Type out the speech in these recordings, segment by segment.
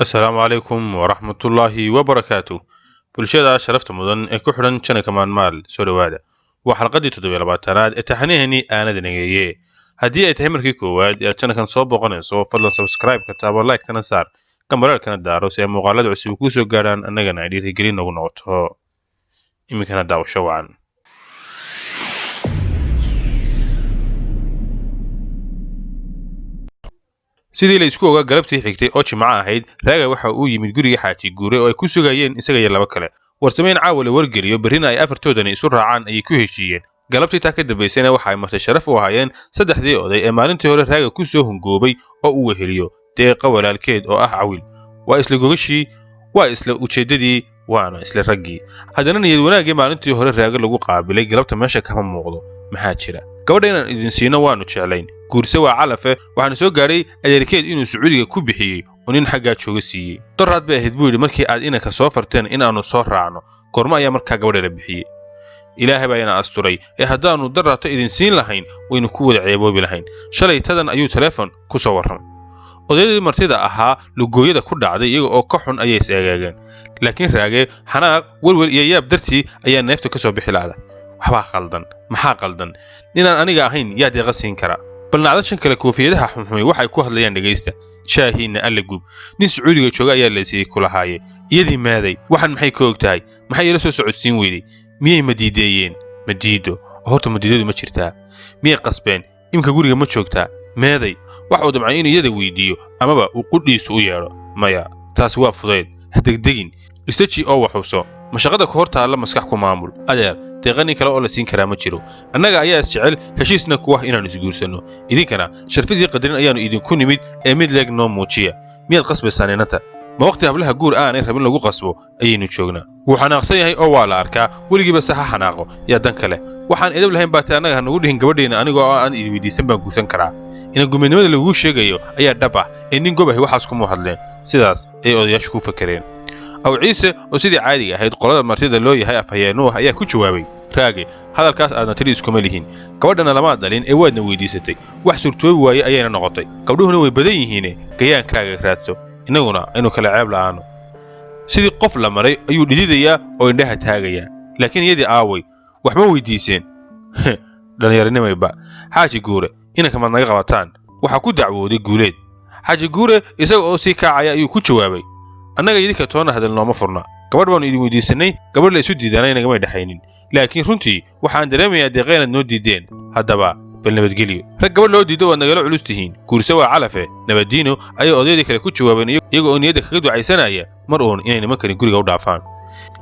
السلام عليكم ورحمة الله وبركاته. bulshada sharafta mudan ee ku xidhan channelka maal soo dhawaada waa xalqadii 7-aad ee taxaniihani aanad nageeyay haddii ay tahay markii koowaad ee channelkan soo boqonayso fadlan subscribe ka taabo like tana saar kambaraalkana daaro si ay muuqaalada cusub ku soo gaaraan annagana ay dhiirigelin nagu noqoto iminkana daawasho wacan. sidii la isku ogaa galabtii xigtay oo jimco ahayd raaga waxa uu yimid guriga xaaji guure oo ay ku sugayeen isaga iyo laba kale warsameyn caawale wargeliyo berrina ay afartoodani isu raacaan ayay ku heshiiyeen galabtii taa ka dambaysayna waxa ay martay sharaf u ahaayeen saddexdii oday ee maalintii hore raaga ku soo hungoobay oo uu weheliyo deeqa walaalkeed oo ah cawil waa isla gogashii waa isla ujeeddadii waana isla raggii haddana niyad wanaagii maalintii hore raaga lagu qaabilay galabta meesha kama muuqdo maxaa jira gabadha inaan idin siino waanu jeclayn guurse waa calafe waxaana soo gaadhay adeerkeed inuu sacuudiga ku bixiyey oo nin xaggaa jooga siiyey doraad bay ahayd buu yidhi markii aad inanka soo farteen inaannu soo raacno goormo ayaa markaa gabadha la bixiyey ilaahay baa ina asturay ee haddaannu daraato idin siin lahayn waynu ku wada ceeboobi lahayn shalay tadan ayuu teleefon ku soo warramay odaydii martida ahaa lugooyada ku dhacday iyaga oo ka xun ayay is eegeegeen laakiin raagee xanaaq welwel iyo yaab dartii ayaa neefta ka soo bixi laada waxbaa qaldan maxaa qaldan ninaan aniga ahayn yaa deeqa siin kara balnacda shan kale koofiyadaha xumxumay waxay ku hadlayaan dhegaysta shaahiinna alla gub nin sacuudiga jooga ayaa laysiiyey kulahaaye iyadii maaday waxaan maxay ka og tahay maxay ila soo socodsiin weyday miyay madiideeyeen madiido oo horta madiidadu ma jirtaa miyay qasbeen imka guriga ma joogtaa meeday waxa uu damcay inuu iyada weydiiyo amaba uu qudhiisu u yeedho maya taasi waa fudayd ha degdegin istaji oo waxubso mashaqada ku hor taalla maskax ku maamul adeer deeqani kale oo la siin karaa ma jiro annaga ayaa isjecel heshiisna ku ah inaannu isguursanno idinkana sharfidii qadarin ayaannu idinku nimid ee mid leeg noo muujiya miyaad qasbaysaan inanta ma waqti hablaha guur aanay rabin lagu qasbo ayaynu joognaa wuu xanaaqsan yahay oo waa la arkaa weligiiba se ha xanaaqo yaa dan kale waxaan edab lahayn baatay annaga hanagu dhihin gabadheenna anigoo aan idin weydiisan baan guursan karaa ina gumeednimada laguu sheegayo ayaa dhab ah ee nin gobahay waxaas kuma hadleen sidaas ayay odayaashu ku fakereen aw ciise oo sidii caadiga ahayd qolada martida loo yahay afhayeenuu ah ayaa ku jawaabay raage hadalkaas aadna tiri iskuma lihin gabadhana lamaad dhalin ee waadna weydiisatay wax surtoobi waaye ayayna noqotay gabdhuhuna way badan yihiine gayaankaaga raadso innaguna aynu kala ceeb la'aano sidii qof la maray ayuu dhididayaa oo indhaha taagayaa laakiin iyadii aaway wax ma weydiiseen dhallinyaranimayba xaaji guure inanka maad naga qabataan waxaa ku dacwooday guuleed xaaji guure isaga oo sii kaacaya ayuu ku jawaabay annaga idinka toonna hadal nooma furna gabadh baannu idin weydiisanay gabadh la isu diidaana nagamay dhexaynin laakiin runtii waxaan dareemayaa deeqa inaad noo diideen haddaba bal nabadgelyo rag gabadh loo diido waad nagala culus tihiin guurse waa calafe nabaddiino ayay odaydii kale ku jawaabeen iyaga oo niyadda kaga ducaysanaya mar uun inay nimankani guriga u dhaafaan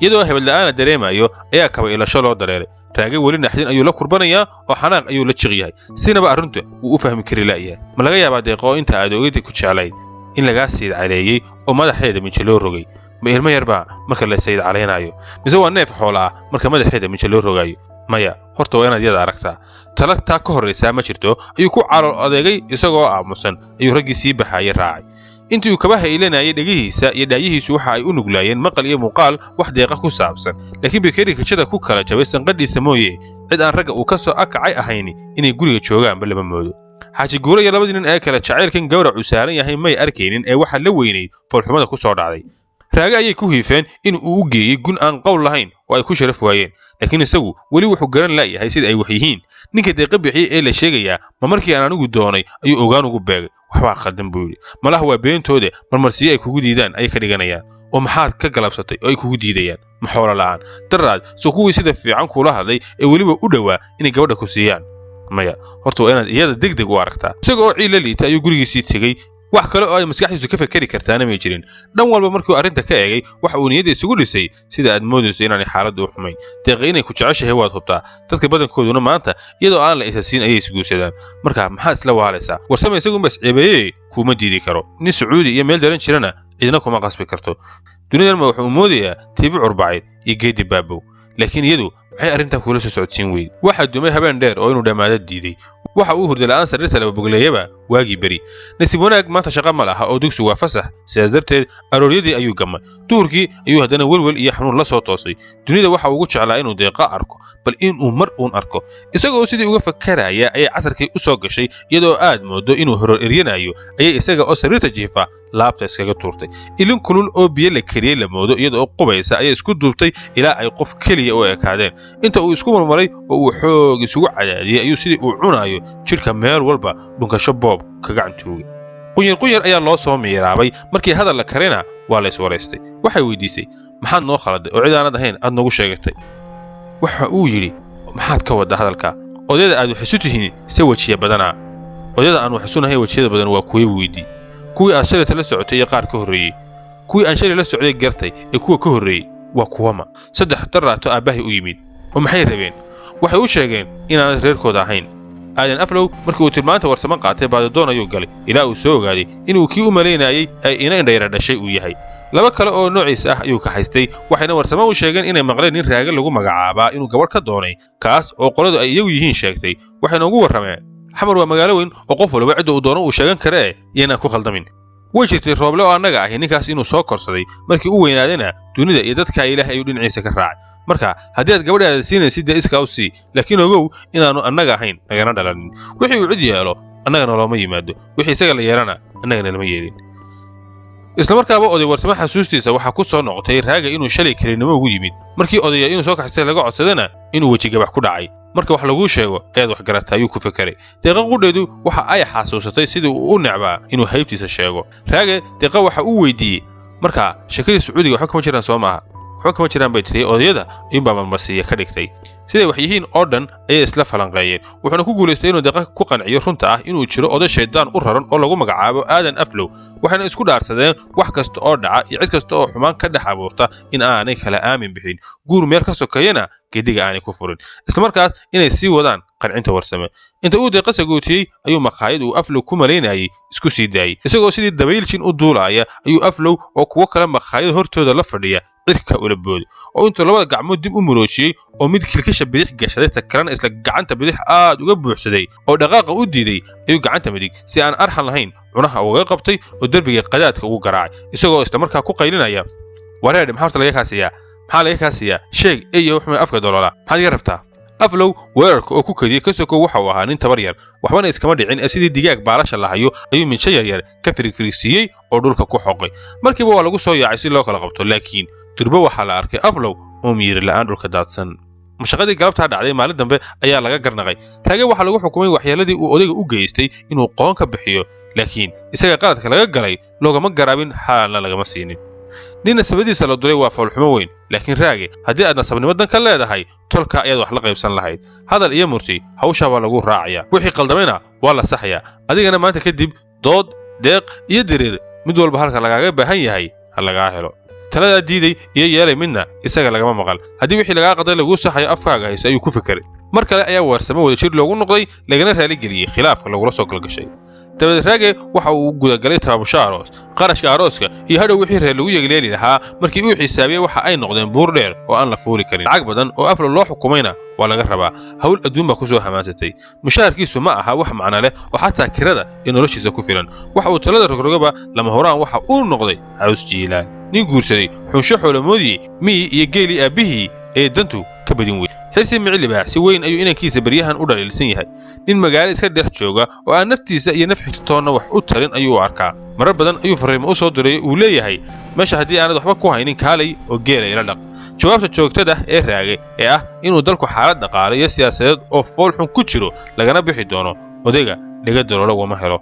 iyadoo hebadla'aana dareemayo ayaa kaba ilasho loo dareeray raage weli naxdin ayuu la kurbanayaa oo xanaaq ayuu la jiq yahay sinaba arrinta wuu u fahmi kari la'yahay ma laga yaabaa deeqa oo inta aad ogaydii ku jeclayd in lagaa sayid caleeyey oo madaxeeda minje loo rogay ma ilmo yarbaa marka la sayid calaynaayo mise waa neef xoola ah marka madaxeeda minje loo rogaayo maya horta waa inaad iyada aragtaa tala taa ka horraysaa ma jirto ayuu ku calool adeegay isagoo aamusan ayuu raggii sii baxaayay raacay intii uu kaba haylanayay dhegihiisa iyo dhaayihiisu waxa ay u nuglaayeen maqal iyo muuqaal wax deeqa ku saabsan laakiin bikeeri kajada ku kala jabay sanqadhiisa mooye cid aan ragga uu ka soo akacay ahayni inay guriga joogaanba lama moodo xaaji guure iyo labadii nin ee kale jacaylkan gawracu saaran yahay may arkaynin ee waxaa la weynay foolxumada ku soo dhacday raage ayay ku hiifeen in uu u geeyey gun aan qowl lahayn oo ay ku sharaf waayeen laakiin isagu weli wuxuu garan la'yahay sida ay wax yihiin ninka deeqa bixiyey ee la sheegayaa ma markii aan anigu doonay ayuu ogaan ugu beegay waxbaa khaldan buu yidhi malaha waa beentooda marmarsiyo ay kugu diidaan ayay ka dhiganayaan oo maxaad ka galabsatay oo ay kugu diidayaan ma xoolo la'aan daraad soo kuwii sida fiican kuula hadlay ee weliba u dhowaa inay gabadha ku siiyaan maya horta waa inaad iyada degdeg u aragtaa isaga oo ciil la liita ayuu gurigiisii tegey wax kale oo ay maskaxdiisu ka fakeri kartaana may jirin dhan walba markuu arrinta ka eegay waxa uu niyadda isugu dhisay sida aad moodayso inaanay xaaladdu u xumayn deeqa inay ku jeceshahay waad hubtaa dadka badankooduna maanta iyadoo aan la isa siin ayay isguursadaan marka maxaad isla waalaysaa warsame isagunba isceebeeyey kuuma diidi karo nin sacuudi iyo meel daran jirana cidna kuma qasbi karto dunidanma wuxuu moodayaa tiibi curbacayd iyo geedi baabow laakiin iyadu waxay arrintaa kuula soo socodsiin weyday waxaa dumay habeen dheer oo inuu dhammaado diiday waxa uu hurda la'aan sariirta laba bogleeyaba waagii beri nasiib wanaag maanta shaqo ma laha oo dugsigu waa fasax sidaas darteed arooryadii ayuu gamay duhurkii ayuu haddana welwel iyo xanuun la soo toosay dunida waxa ugu jeclaa inuu deeqa arko bal inuu mar uun arko isagoo sidii uga fakaraya ayay casarkii u soo gashay iyadoo aad moodo inuu horor eryanayo ayay isaga oo sariirta jiifa laabta iskaga tuurtay ilin kulul oo biyo la kariyey la moodo iyadoo qubaysa ayay isku duubtay ilaa ay qof keliya u ekaadeen inta uu isku marmaray oo uu xoog isugu cadaadiyey ayuu sidii uu cunayo jidhka meel walba dhunkasho boob ka gacantuugay qunyar ayaa loo soo miiraabay markii hadal la karina waa la iswaraystay waxay weydiisay maxaad noo khaladay oo cid aanad ahayn aad noogu sheegatay waxa uu yidhi maxaad ka wadda hadalka odayada aad wax isu tihiin se wejiya badanaa odayada aan wax isunahay wejiyada badan waa kuwii weydii kuwii aad shalayta la socotay iyo qaar ka horreeyey kuwii aan shalay la socday gartay ee kuwa ka horreeyey waa kuwama 3 daraato aabbahay u yimid oo maxay rabeen waxay u sheegeen inaanad reerkooda ahayn aadan aflow markii uu tilmaanta warsamo qaatay baadidoon ayuu galay ilaa uu soo ogaaday inuu kii u malaynayay ay ina indhayra dhashay uu yahay laba kale oo noociis ah ayuu ka haystay waxayna warsamo u sheegeen inay maqleen nin raaga lagu magacaabaa inuu gabadh ka doonay kaas oo qoladu ay iyagu yihiin sheegtay waxayna ugu warrameen xamar waa magaalo weyn oo qof walba cidda uu doono uu sheegan karee iyanaan ku khaldamin way jirtay rooble oo annaga ahi ninkaas inuu soo korsaday markii u weynaadana dunida iyo dadka ilaah ayuu dhinaciisa ka raacay marka haddii aad gabadhaada siinaysid dee iskaa u sii laakiin ogow inaannu annaga ahayn nagana dhalanin wixii uu cid yeelo annagana looma yimaado wixii isaga la yeelana annagana lama yeelin isla markaaba oday warsamo xasuustiisa waxaa ku soo noqotay raaga inuu shalay kelinimo ugu yimid markii odaya inuu soo kaxistay laga codsadana inuu wejigabax ku dhacay marka wax laguu sheego ayaad wax garata ayuu ku fekeray deeqa qudheedu waxa ay xasuusatay sidii uu u necbaa inuu haybtiisa sheego raage deeqa waxa uu weydiiyey marka shakadii sacuudiga waxba kama jiraan soo maaha waxba kama jiraan bay tiri odayada ayuunbaa marmarsiiya ka dhigtay siday wax yihiin oo dhan ayay isla falanqeeyeen wuxuuna ku guulaystay inuu deeqa ku qanciyo runta ah inuu jiro oday shaydaan u raran oo lagu magacaabo aadan aflow waxayna isku dhaarsadeen wax kasta oo dhaca iyo cid kasta oo xumaan ka dhex abuurta in aanay kala aamin bixin guur meel ka sokeeyana geediga aanay ku furin isla markaas inay sii wadaan qancinta warsame inta uu deeqa sagootiyey ayuu maqaayad uu aflow ku malaynayay isku sii daayey isagoo sidii dabaylshin u duulaaya ayuu aflow oo kuwo kale maqaayad hortooda la fadhiya cirka ula booday oo intuu labada gacmood dib u muroojiyey oo mid kilkisha bidix gashaday ta kalena isla gacanta bidix aad uga buuxsaday oo dhaqaaqa u diiday ayuu gacanta midig si aan arxan lahayn cunaha ugaga qabtay oo derbiga qadaadka ugu garaacay isagoo isla markaa ku qaylinaya wareedhe maxaa horta laga kaasiyaa maxaa laga kaasiyaa sheeg eeyo wuxuu afka dolola maxaad iga rabtaa aflow weerarka oo ku kadiyey ka sokow waxa uu ahaa nin tabar yar waxbana iskama dhicin ee sidii digaag baalasha lahayo ayuu minsho yaryar ka firigfirigsiiyey oo dhulka ku xoqay markiiba waa lagu soo yaacay si loo kala qabto laakiin durbo waxaa la arkay aflow oo miyiri la'aan dhulka daadsan mashaqadii galabtaa dhacday maalin dambe ayaa laga garnaqay raage waxaa lagu xukumay waxyeeladii uu odayga u geystay inuu qoon ka bixiyo laakiin isaga qaladka laga galay loogama garaabin xaalna lagama siinin nin nasabadiisa la duray waa foolxumo weyn laakiin raage haddii aad nasabnimo dan ka leedahay tolka ayaad wax la qaybsan lahayd hadal iyo murti hawshaa waa lagu raacayaa wixii qaldamayna waa la saxayaa adigana maanta kadib dood deeq iyo diriir mid walba halka lagaaga baahan yahay ha lagaa helo taladaa diiday iyo yeelay midna isaga lagama maqal haddii wixii lagaa qaday laguu saxayo afkaaga hayso ayuu ku fekeray mar kale ayaa warsamo wadajir loogu noqday lagana raaligeliyey khilaafka lagula soo galgashay dabadeed raage waxa uu gudagalay tabaabusho aroos qarashka arooska iyo hadhow wixii reer lagu yegleeli lahaa markii uu xisaabiyey waxa ay noqdeen buur dheer oo aan la fuuli karin lacag badan oo aflo loo xukumayna waa laga rabaa hawl adduun baa ku soo hamaansatay mushaharkiisu ma aha wax macno leh oo xataa kirada iyo noloshiisa ku filan waxa uu talada rogrogaba lama horaan waxa uu noqday caws jiilaan nin guursaday xunsho xoolamoodii miyi iyo geelii aabbihii ee dantu ka badin weyn xirsi miclibaax si weyn ayuu inankiisa baryahan u dhaliilsan yahay nin magaalo iska dhex jooga oo aan naftiisa iyo naf xigtoonna wax u tarin ayuu arkaa marar badan ayuu fariimo u soo diray uu leeyahay meesha haddii aanad waxba ku haynin kaalay oo geela ila dhaq jawaabta joogtada ee raage ee ah inuu dalku xaalad dhaqaale iyo siyaasadeed oo foolxun ku jiro lagana bixi doono odayga dhiga daloolo wama helo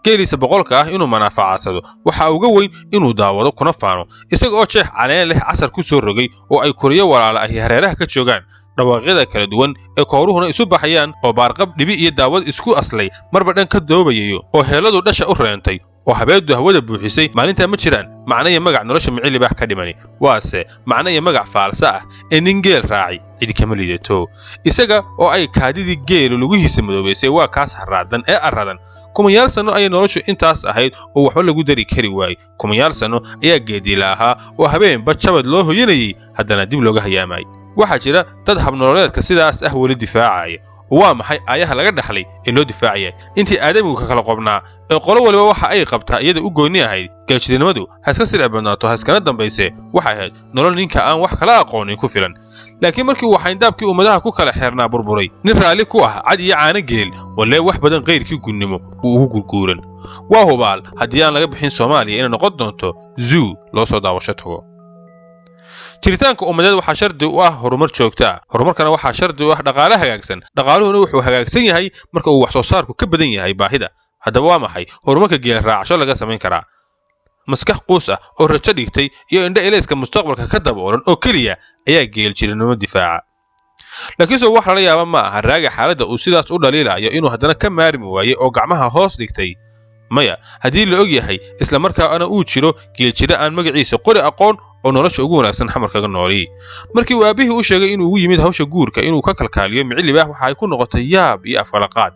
geeliisa boqolka ah inuu manaafacadsado waxa uga weyn inuu daawado kuna faano isaga oo jeex caleen leh casar ku soo rogay oo ay koriyo walaala ahi hareeraha ka joogaan dhawaaqyada kala duwan ee kooruhuna isu baxayaan oo baarqab dhibi iyo daawad isku aslay marba dhan ka doobayayo oo heeladu dhasha u reentay oo habeedu hawada buuxisay maalintaa ma jiraan macno iyo magac nolosha micilibaax ka dhimani waase macno iyo magac faalsa ah ee nin geel raaci cidi kama liidato isaga oo ay kaadidii geelu lugihiisa madoobaysay waa kaas haraadan ee arradan kumayaal sano ayay noloshu intaas ahayd oo waxba lagu dari kari waayey kumayaal sano ayaa geediila ahaa oo habeenba jabad loo hoyanayay haddana dib looga hayaamayay waxaa jira dad habnololeedka sidaas ah weli difaacaya waa maxay aayaha laga dhaxlay ee loo difaacaya intii aadamigu ka kala qobnaa ee qolo waliba waxa ay qabtaa iyada u gooni ahayd geeljirinimadu ha iska sirci badnaato ha iskana dambayse waxay ahayd nolol ninka aan wax kala aqoonin ku filan laakiin markii uu xayndaabkii ummadaha ku kala xeernaa burburay nin raalli ku ah cad iyo caano geel walee wax badan qayrkii gunnimo uu ugu gurguuran waa hubaal haddii aan laga bixin Soomaaliya inay noqon doonto zoo loo soo daawasho tago jiritaanka ummadeed waxaa shardi u ah horumar joogto ah horumarkana waxaa shardi u ah dhaqaale hagaagsan dhaqaaluhuna wuxuu hagaagsan yahay marka uu wax soo saarku ka badan yahay baahida haddaba waa maxay horumarka geel raacasho laga samayn karaa maskax quus ah oo rajo dhigtay iyo indho ilayska mustaqbalka ka daboolan oo kaliya ayaa geeljirinimo difaaca laakiin soo wax la yaaba ma aha raaga xaaladda uu sidaas u dhaliilayo inuu haddana ka maarmi waayo oo gacmaha hoos dhigtay maya haddii la og yahay isla markaana uu jiro geeljire aan magaciisa qori aqoon oo nolosha ugu wanaagsan xamar kaga nooliyay markii uu aabihii u sheegay inuu ugu yimid hawsha guurka inuu ka kalkaaliyo micilibah waxa ay ku noqotay yaab iyo afalaqaad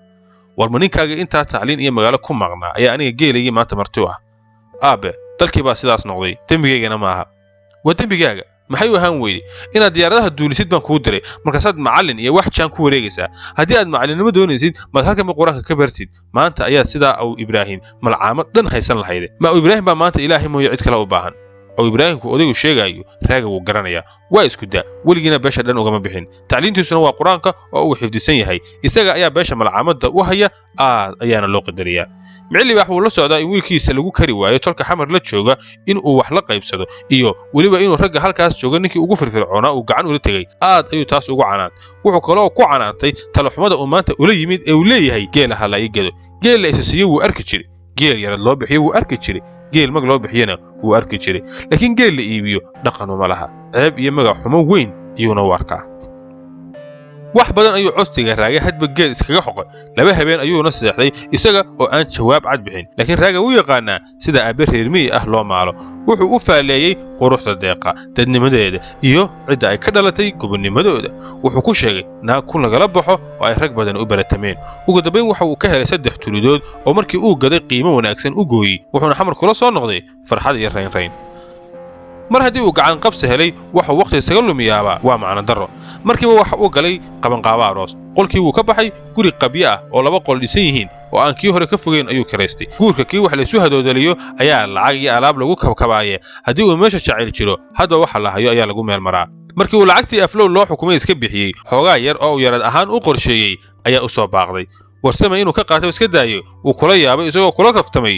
warma ninkaaga intaa tacliin iyo magaalo ku maqnaa ayaa aniga geelayay maanta marti u ah aabe dalkii baa sidaas noqday dembigaygana maaha waa dembigaaga maxay u ahaan weyday inaad diyaaradaha duulisid baan kuu diray markaasaad macallin iyo wax jaan ku wareegaysaa haddii aad macallinnimo doonaysid maad halkanba qur-aanka ka bartid maanta ayaa sidaa aw ibraahim malcaamad dhan haysan lahayde ma aw ibraahim baa maanta ilaahay mooye cid kale u baahan aw ibraahimku odaygu sheegayo raaga wuu garanayaa waa isku daa weligiina beesha dhan ugama bixin tacliintiisuna waa qur-aanka oo uu xifdisan yahay isaga ayaa beesha malcaamadda u haya aad ayaana loo qadariyaa micilibaax wuu la socdaa in wiilkiisa lagu kari waayo tolka xamar la jooga in uu wax la qaybsado iyo weliba inuu ragga halkaas jooga ninkii ugu firfircoonaa uu gacan ula tegay aad ayuu taas ugu canaantay wuxuu kaloo ku canaantay talaxumada uu maanta ula yimid ee uu leeyahay geela ha la ii gedo geel la isa siiyo wuu arki jiray geel yarad loo bixiyo wuu arki jiray geel mag loo bixiyana wuu arki jiray laakiin geel la iibiyo dhaqan uma laha ceeb iyo magac xumo weyn ayuuna u arkaa wax badan ayuu codsiga raagay hadba geel iskaga xoqay laba habeen ayuuna seexday isaga oo aan jawaab cad bixin laakiin raaga wuu yaqaanaa sida aabe reer miyi ah loo maalo wuxuu u faaleeyay quruxda deeqa dadnimadeeda iyo cidda ay ka dhalatay gobonnimadooda wuxuu ku sheegay naag kun lagala baxo oo ay rag badan u baratameen ugu dambayn waxa uu ka helay 3 tulidood oo markii uu gaday qiimo wanaagsan u gooyey wuxuuna xamar kula soo noqday farxad iyo rayn mar haddii uu gacan qabsi helay waxa waqti isaga lumiyaaba waa macna darro markiiba waxa uu galay qabanqaabo aroos qolkii wuu ka baxay guri qabyo ah oo 2 qol dhisan yihiin oo aan kii hore ka fogeyn ayuu kireystay guurka kii wax la isu hadoodaliyo ayaa lacag iyo alaab lagu kabkabaaye haddii uu meesha jacayl jiro hadda waxa la hayo ayaa lagu meel maraa markii uu lacagtii aflow loo xukumay iska bixiyey xoogaa yar oo uu yarad ahaan u qorsheeyey ayaa u soo baaqday warsame inuu ka qaato iska daayo uu kula yaabay isagoo kula kaftamay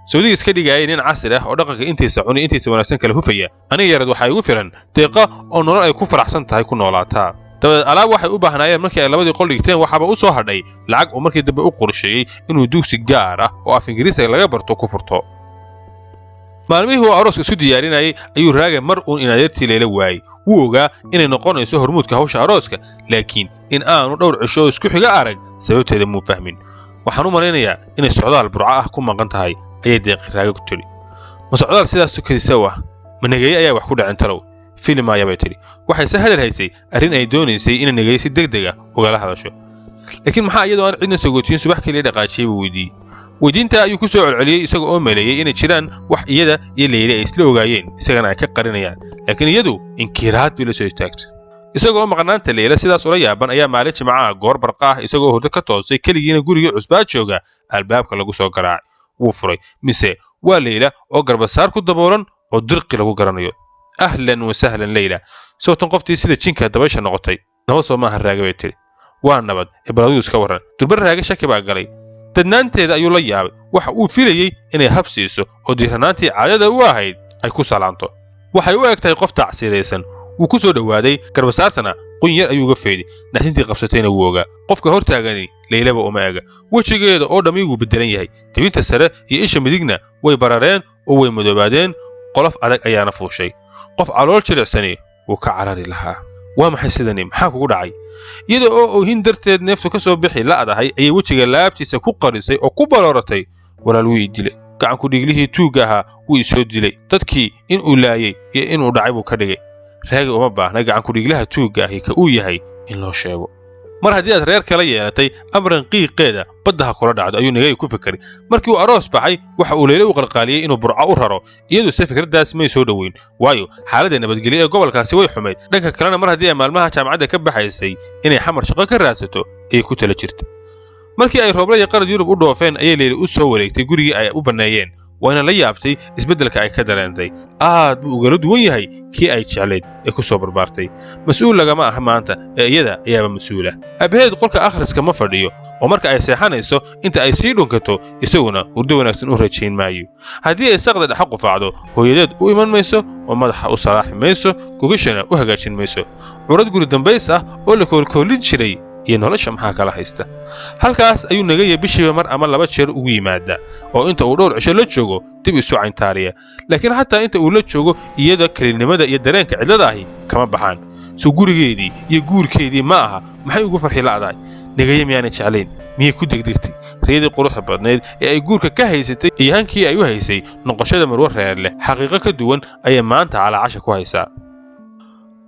Saudi iska dhigay nin casri ah oo dhaqanka intiisa cuni intiisa wanaagsan kala hufaya aniga yarad waxa igu filan deeqa oo nolol ay ku faraxsan tahay ku noolaataa dabadeed alaab waxay u baahnaayeen markii ay labadii qol dhigteen waxaba u soo hadhay lacag oo markii dambe u qorsheeyay inuu dugsi gaar ah oo af Ingiriisi laga barto ku furto maalmihii uu arooska isu diyaarinayay ayuu raaga mar uun inadeertii leela waayay wuu ogaa inay noqonayso hormuudka hawsha arooska laakiin in aanu dhowr cisho isku xiga arag sababteeda muu fahmin waxaan u malaynayaa inay socdaal burco ah ku maqan tahay ayay deeqi raaga ku tiri ma socdaal sidaas kadisa waa ma nageey ayaa wax ku dhacin talow filim ayaa bay tiri waxay se hadal haysay arrin ay doonaysay inay nageey si degdeg ah ugala hadasho laakiin maxaa iyadoo aan cidna sagootiin subax kaliya dhaqaajiyay buu weydiiyey weydiinta ayuu ku soo celceliyey isaga oo maleeyay inay jiraan wax iyada iyo Leyle ay isla ogaayeen isagana ay ka qarinayaan laakiin iyadu inkiraad bay la soo istaagtay isagoo maqnaanta Leyle sidaas ula yaaban ayaa maalin jimcaha goor barqa ah isagoo hurdo ka toosay kaligiina guriga cusbaa jooga albaabka lagu soo garaacay wuu furay mise waa Leyle oo garbasaar ku daboolan oo dirqi lagu garanayo ahlan wa sahlan Leyle sawtan qoftii sida jinka dabaysha noqotay nabad soo maaha raaga bay tiri waa nabad ibraadu iska waran durbar raaga shaki baa galay dadnaanteeda ayuu la yaabay waxa uu filayay inay habsiiso oo diiranaantii caadada u ahayd ay ku salaanto waxay u egtahay qof tacsiidaysan wuu ku soo dhawaaday garbasaartana qunyar ayuu ga feeday naxintii qabsatayna wuu ogaa qofka hortaagani Leylaba uma eega wajigeeda oo dhammi wuu bedelan yahay tibinta sare iyo isha midigna way barareen oo way madoobaadeen qolof adag ayaana fuushay qof calool jilicsani wuu ka carari lahaa waa maxay sidani maxaa kugu dhacay iyada oo oohin darteed neeftu ka soo bixi la adahay ayay wajiga laabtiisa ku qarisay oo ku balooratay walaal wuu dilay gacan ku dhiglihii tuuga ahaa wuu soo dilay dadkii in uu laayay iyo in uu dhacay buu ka dhigay raaga uma baahna gacan ku dhiglaha tuuga ahi ka uu yahay in loo sheego mar haddii aad reer kala yeelatay amran qiiqeeda badda ha kula dhacdo ayuu nagay ku fikiray markii uu aroos baxay waxa uu Leyle u qalqaaliyay inuu burco u raro iyadoo fikirdaas may soo dhaweyn waayo xaaladda nabadgelyo ee gobolkaasi way xumeyd dhanka kalena mar haddii ay maalmaha jaamacadda ka baxaysay inay xamar shaqo ka raadsato ay ku tala jirtay. markii ay Rooble iyo Qarad Yurub u dhoofeen ayay Leyla u soo wareegtay gurigii ay u baneeyeen waana la yaabtay isbeddelka ay ka dareentay. aad buu uga duwan yahay kii ay jecleed ee ku soo barbaartay. mas'uul lagama aha maanta ee iyada ayaaba mas'uul ah. abaheed qolka akhriska ma fadhiyo oo marka ay seexanayso inta ay sii dhunkato isaguna hurdo wanaagsan u rajayn maayo. haddii ay saqda dhex qufaacdo hooyadeed u iman mayso oo madaxa u salaaxi mayso gogashana u hagaajin mayso. curad guri dambays ah oo la koolkoolin jiray iyo nolosha maxaa kala haysta. halkaas ayuu Nagaya bishiiba mar ama 2 jeer ugu yimaada oo inta uu dhowr cisho la joogo dib isu cayntaariya. laakiin xataa inta uu la joogo iyada kalinimada iyo dareenka cidlada ahi kama baxaan. soo gurigeedii iyo guurkeedii ma aha maxay ugu farxi la'dahay. Nagaya miyaanay jeclayn miyay ku degdegtay riyadii quruxda badneed ee ay guurka ka haysatay iyo hankii ay u haysay noqoshada marwo reer leh xaqiiqo ka duwan ayay maanta calaacasha ku haysaa.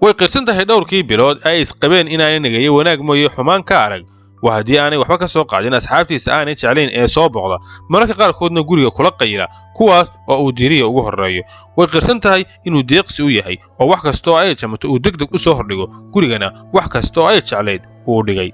way qirsan tahay dhowrkii bilood ay isqabeen inaanay Nagaya wanaag mooye xumaan ka arag. waa haddii aanay waxba ka soo qaadin asxaabtiisa aanay jeclayn ee soo boqda mararka qaarkoodna guriga kula qayla kuwaas oo uu diiriya ugu horeeyo. way qirsan tahay inuu deeqsi u yahay oo wax kasta oo ay jamato uu degdeg u soo hordhigo gurigana wax kasta oo ay jeclayd uu dhigay.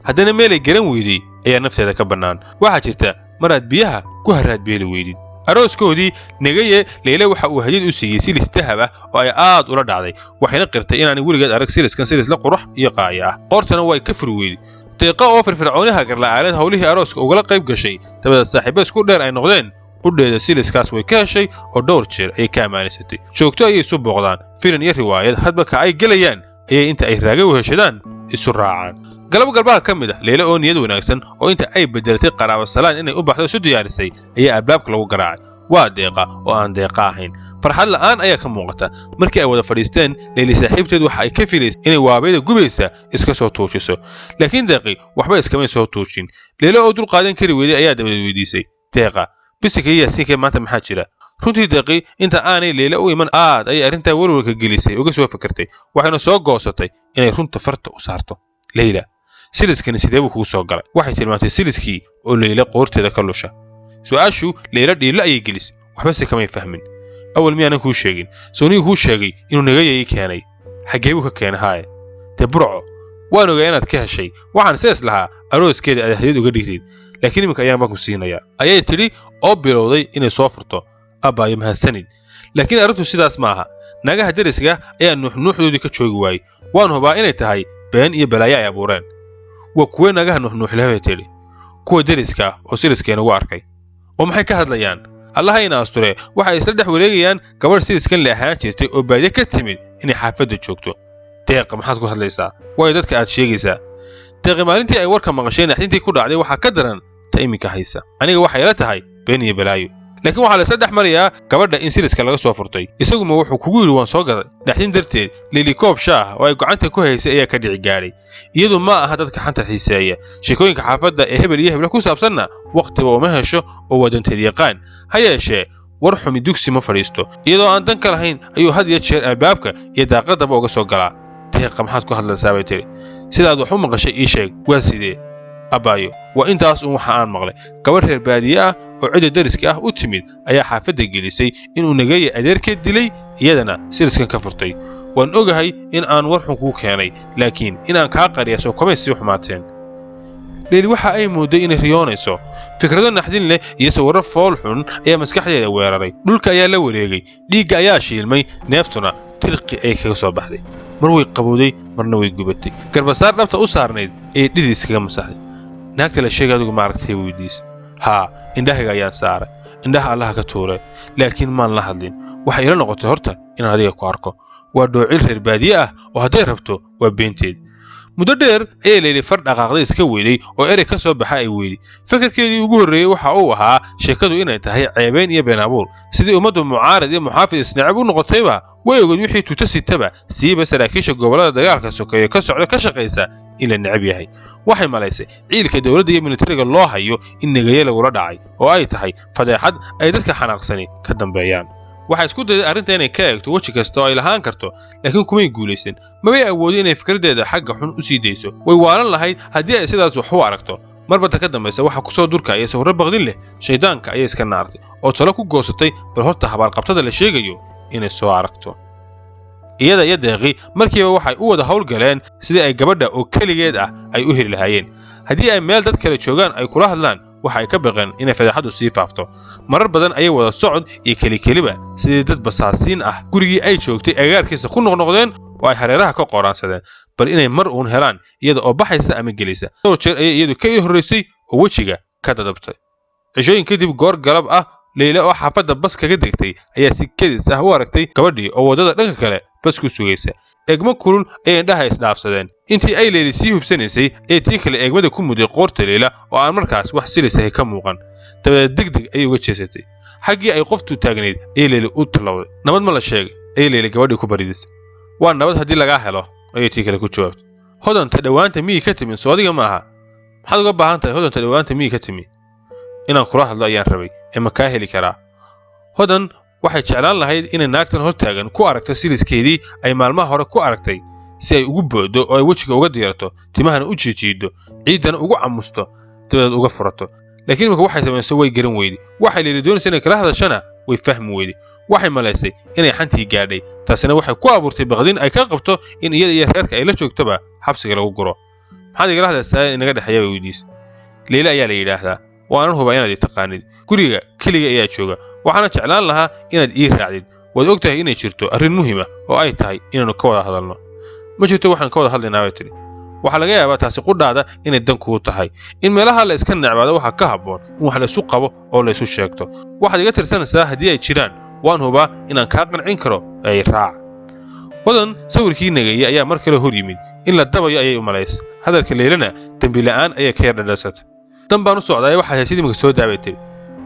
haddana meelay garan weydii ayaa nafteeda ka bannaan. waxaa jirta maraad biyaha ku haraad beeli weydid. arooskoodii Nagaya Leyla waxa uu hadiyad u siiyay silis dahab ah oo ay aad ula dhacday. waxayna qirtay inaanay weligeed arag siliskan silis la qurux iyo qaaya ah. qoortana way ka furi weyday. deeqa oo firfircooniha garla'aaleed hawlihii arooska ugala qayb gashay dabada saaxiibo isku dheer ay noqdeen. qudheeda siliskaas way ka heshay oo dhowr jeer ay ka amaanisatay. joogto ayay isu booqdaan filan iyo riwaayad hadba ka ay gelayaan ayay inta ay raaga u heshadaan isu raacaan. galab galbaha ka mid ah Leyla oo niyad wanaagsan oo inta ay bedelatay qaraabo salaan inay u baxdo isu diyaarisay ayaa albaabka lagu garaacay. waa deeqa oo aan deeqa ahayn. farxad la'aan ayaa ka muuqata. markii ay wada fadhiisteen Leyla saaxiibteed waxa ay ka filaysay inay waabayda gubaysa iska soo tuujiso laakiin deeqi waxba iskama soo tuujin. Leyla oo dul qaadan kari weyday ayaa dabadeed weydiisay deeqa bisika iyo yaasiinka maanta maxaa jira. runtii deeqi inta aanay Leyla u iman aad ayay arrintaa walwalka gelisay uga soo fakartay waxayna soo goosatay inay runta farta u saarto. Leyla siliskani sidee buu kugu soo galay. waxay tilmaantay siliskii oo Leyla qoorteeda ka lusha. su'aashu Leyla dhiilo ayay gelisay waxba se kamay fahmin. awal miyaanan kuu sheegin soonigii kuu sheegay inuu Nagaya ii keenay. xaggee buu ka keenay haaye dee burco waan ogaa inaad ka heshay waxaan sees lahaa arooskeeda aad hadiyad uga dhigtid laakiin iminka ayaan baan ku siinayaa ayay tidhi oo bilowday inay soo furto. abbaayo mahadsanid laakiin arrintu sidaas maaha. naagaha deriska ayaa nuuxnuuxdoodii ka joogi waayey. waan hubaa inay tahay been iyo balaayo ay abuureen. waa kuwee naagaha nuuxnuuxleh bay tidhi. kuwa deriska oo siliskeena ugu arkay. oo maxay ka hadlayaan. allahayna asture waxay isla dhex wareegayaan gabadh siliskan la ahaan jirtay oo baadiye ka timid inay xaafadda joogto. deeqa maxaad ku hadlaysaa. waayo dadka aad sheegaysaa. deeqi maalintii ay warka maqashay naxdintii ku dhacday waxaa ka daran ta iminka haysa. aniga waxay la tahay been iyo balaayo. laakiin waxaa la isla dhex marayaa gabadha in siliska laga soo furtay. isaguma wuxuu kugu yidhi waan soo gaday. naxdin darteed Leyli koob shaah oo ay gacanta ku haysay ayaa ka dhici gaadhay. iyadu ma aha dadka xanta xiiseeya. sheekooyinka xaafadda ee hebel iyo hebla ku saabsanna waqtiba uma hesho oo wadanteed yaqaan. ha yeeshee war xumi dugsi ma fadhiisto. iyadoo aan dan ka lahayn ayuu had iyo jeer albaabka iyo daaqadaba uga soo galaa. deeqa maxaad ku hadlaysaa bay tidhi. sidaad wax u maqashay ii sheeg waa sidee. abbaayo waa intaas waxa aan maqlay. gabadh reer baadiye ah oo cidda deriska ah u timid ayaa xaafadda gelisay inuu Nagaya adeerkeed dilay iyadana siliskan ka furtay. waan ogahay in aan war xun kuu keenay laakiin inaan kaa qariya soo kamay sii xumaateen. Leyli waxa ay mooday inay riyoonayso. fikrado naxdin leh iyo sawirro fool xun ayaa maskaxdeeda weeraray. dhulka ayaa la wareegay. dhiigga ayaa shiilmay neeftuna tirqi ay kaga soo baxday. mar way qabowday marna way gubatay. garbasaar dhabta u saarnayd ayay dhidis kaga masaxday. naagta la sheegay adigu ma aragtay weydiis. haa indhahayga ayaan saaray. indhaha allaha ka tuuray laakiin maan la hadlin. waxay ila noqotay horta inaan adiga ku arko. waa dhoocil reer baadiye ah oo hadday rabto waa beenteed. muddo dheer ayay Leyli far dhaqaaqday iska weyday oo erey ka soo baxa ay weydi. fakarkeedii ugu horreeyay waxa uu ahaa sheekadu inay tahay ceebeen iyo been abuur. sidii ummaddu mucaarad iyo muxaafid isnacab u noqotayba way ogeed wixii tuuta sitaba siiba saraakiisha gobollada dagaalka sokeeye ka socda ka shaqaysa in la necab yahay. waxay malaysay ciidanka dawladda iyo militariga loo hayo in Nagaya lagula dhacay oo ay tahay fadeexad ay dadka xanaaqsani ka dambeeyaan. waxay isku dayday arrinta inay ka eegto weji kasta oo ay lahaan karto laakiin kumay guulaysan. mabay awoodin inay fikraddeeda xagga xun u sii dayso. way waalan lahayd haddii ay sidaas wax u aragto. marbadda ka dambaysa waxa ku soo durkaya sawirro baqdin leh. shaydaanka ayay iska naartay oo talo ku goosatay bal horta habaarqabtada la sheegayo inay soo aragto. iyada iyo deeqi markiiba waxay u wada howlgaleen sidii ay gabadha oo keligeed ah ay u heli lahaayeen. haddii ay meel dad kale joogaan ay kula hadlaan waxa ay ka baqeen inay fadeexadu sii faafto. marar badan ayay wada socod iyo keliba sidii dad basaasiin ah gurigii ay joogtay agagaarkiisa ku noqnoqdeen oo ay hareeraha ka qoraansadeen bal inay mar uun helaan iyada oo baxaysa ama gelaysa. dhowr jeer ayay iyadu ka horreysay oo wejiga ka dadabtay. cishooyin kadib goor galab ah Leyla oo xaafadda bas kaga degtay ayaa si kedis ah u aragtay gabadhii oo wadada dhanka kale bas ku sugaysa. eegmo kulul ayay indhaha isdhaafsadeen. intii ay Leyla sii hubsanaysay ee tii kale eegmada ku muday qoorta Leyla oo aan markaas wax silisay ka muuqan. dabadeed degdeg ayay uga jeesatay. xaggii ay qoftu taagnayd ayay Leyla u talowday. nabad ma la sheegay ayay Leyla gabadhii ku baridisay. waa nabad haddii lagaa helo ayay tii kale ku jawaabtay. hodanta dhawaanta miyi ka timi soo adiga maaha. maxaad uga baahan tahay hodanta dhawaanta miyi ka timi? inaan kula hadlo ayaan rabay ee ma kaa heli karaa? hodan waxay jeclaan lahayd inay naagtan hortaagan ku aragto siliskeedii ay maalmaha hore ku aragtay si ay ugu boodo oo ay wejiga uga diirato timahana u jiijiido ciidana ugu camusto dabadeed uga furato. laakiin marka waxay samayso way garan weyday. waxay Leyla doonaysa inay kala hadashana way fahmi weyday. waxay malaysay inay xantii gaadhay. taasina waxay ku abuurtay baqdin ay ka qabto in iyada iyo reerka ay la joogtaba xabsiga lagu guro. maxaad igala hadlaysaa inaga dhexeeya bay weydiisay. Leyla ayaa la yidhaahdaa. waanan hubaa inaad i taqaanid. guriga keliga ayaa jooga. waxaana jeclaan lahaa inaad ii raacdid. waad og tahay inay jirto arrin muhiim ah oo ay tahay inaannu ka wada hadalno. ma jirto waxaan ka wada hadlaynaa bay tidhi. waxaa laga yaabaa taasi qudhaada inay dan kuu tahay. in meelaha la iska necbaado waxaa ka habboon in wax laysu qabo oo laysu sheegto. waxaad iga tirsanaysaa haddii ay jiraan. waan hubaa inaan kaa qancin karo ee raac. hodan sawirkii nageeye ayaa mar kale hor yimid. in la dabayo ayay u malaysay. hadalka Leylana dembi la'aan ayay ka yar dhadhansatay. dan baan u socdaay waxaad haysid iminka soo daabay tidhi.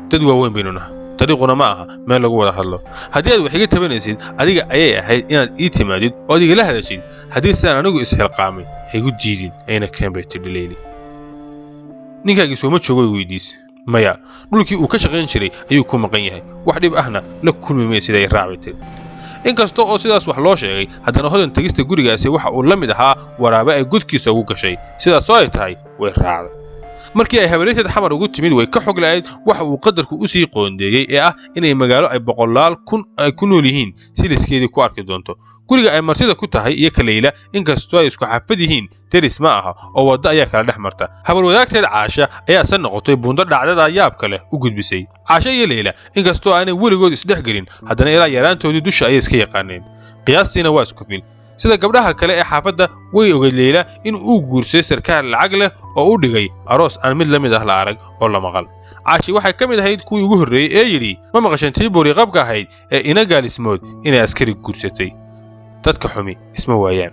dad waaweyn baynu nahay. dariiquna ma aha meel lagu wada hadlo. haddii aad wax iga tabanaysid adiga ayay ahayd inaad ii timaadid oo adiga la hadashid. haddii sidaan anigu isxilqaamay ha igu diidin ayna keen bay tidhi Leyli. ninkaagii sooma joogo way weydiisay. maya dhulkii uu ka shaqayn jiray ayuu ku maqan yahay. wax dhib ahna la kulmi may siday raacbay tidhi. inkasta oo sidaas wax loo sheegay haddana hodan tegista gurigaasi waxa uu la mid ahaa waraabe ay godkiisa ugu gashay. sidaasoo ay tahay way raacday. markii ay habeeniseed xamar ugu timid way ka xog la'ayd waxa uu qadarku u sii qoondeeyey ee ah inay magaalo ay boqolaal kun ay ku nool yihiin siliskeedii ku arki doonto. guriga ay martida ku tahay iyo ka Leyla inkastoo ay isku xafad yihiin deris ma aha oo waddo ayaa kala dhex marta. habar wadaagteed Caasha ayaa san noqotay buundo dhacdada yaabka leh u gudbisay. Caasha iyo Leyla inkastoo aanay weligood isdhex gelin haddana ilaa yaraantoodii dusha ayay iska yaqaaneen. qiyaastiina waa isku fil. sida gabdhaha kale ee xaafadda way ogayd Leyla in uu guursaday sarkaal lacag leh oo u dhigay aroos aan mid la mid ah la arag oo la maqal. Caashi waxay ka mid ahayd kuwii ugu horreeyay ee yidhi ma maqashan tii boori qabka ahayd ee ina gaalismood inay askari guursatay. dadka xumi isma waayaan.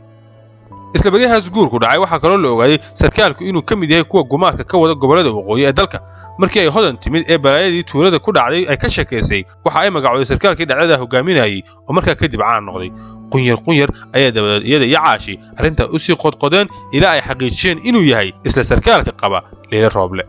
isla bariyahaas guurku dhacay waxaa kaloo la ogaaday sarkaalku inuu ka mid yahay kuwa gumaadka ka wada gobollada waqooyi ee dalka. markii ay hodan timid ee balaayadii tuulada ku dhacday ay ka shakeysay waxa ay magacooday sarkaalkii dhacdada hogaaminayay oo markaa kadib caan noqday. qunyar ayaa dabadeed iyada iyo Caashi arrinta u sii qodqodeen ilaa ay xaqiijiyeen inuu yahay isla sarkaalka qaba Leyla Rooble.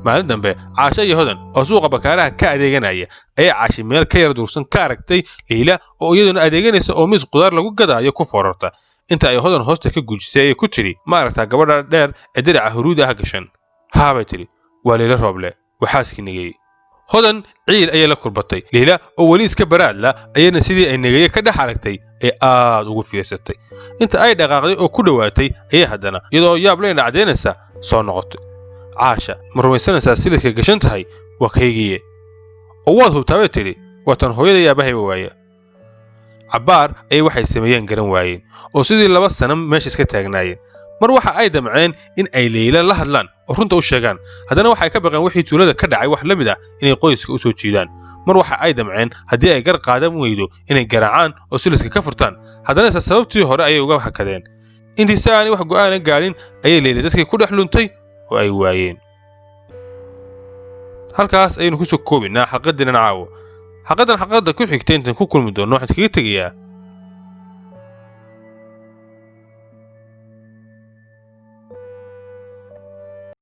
maalin dambe Caasha iyo hodan oo suuqa bakaaraha ka adeeganaya ayaa Caashi meel ka yar dursan ka aragtay Leyla oo iyaduna adeeganaysa oo miis qudaar lagu gadaayo ku foorarta. inta ay hodan hoosta ka gujisay ayay ku tiri ma aragtaa gabadha dheer ee diraca huruud ah gashan. haa bay tiri waa Leyla Rooble waxaaskii nageeyey. hodan ciil ayay la kurbatay. Leyla oo weli iska baraadla ayayna sidii ay nageeye ka dhex aragtay ee aad ugu fiirsatay. inta ay dhaqaaqday oo ku dhawaatay ayay haddana iyadoo yaab leena cadeynaysa soo noqotay. Caasha ma rumaysanaysaa silidka gashan tahay waa kaygiye oo waad hubtaa bay tiri waa tan hooyada yaabahayba waaya. cabbaar ayay waxay sameeyeen garan waayeen oo sidii 2 sano meesha iska taagnaayeen. mar waxa ay damceen in ay Leyla la hadlaan oo runta u sheegaan. haddana waxay ka baqeen wixii tuulada ka dhacay wax la mid ah inay qoyska u soo jiidaan. mar waxa ay damceen haddii ay gar qaadan weydo inay garaacaan oo siliska ka furtaan. haddana isa sababtii hore ayay uga hakadeen. intii si aanay wax go'aan gaadhin ayay Leyla dadkii ku dhex luntay oo ay waayeen. halkaas ayaynu ku soo koobinaa xalqadeena caawa. xalqadan ku xigtay intaan ku kulmi doono waxaan kaga tegayaa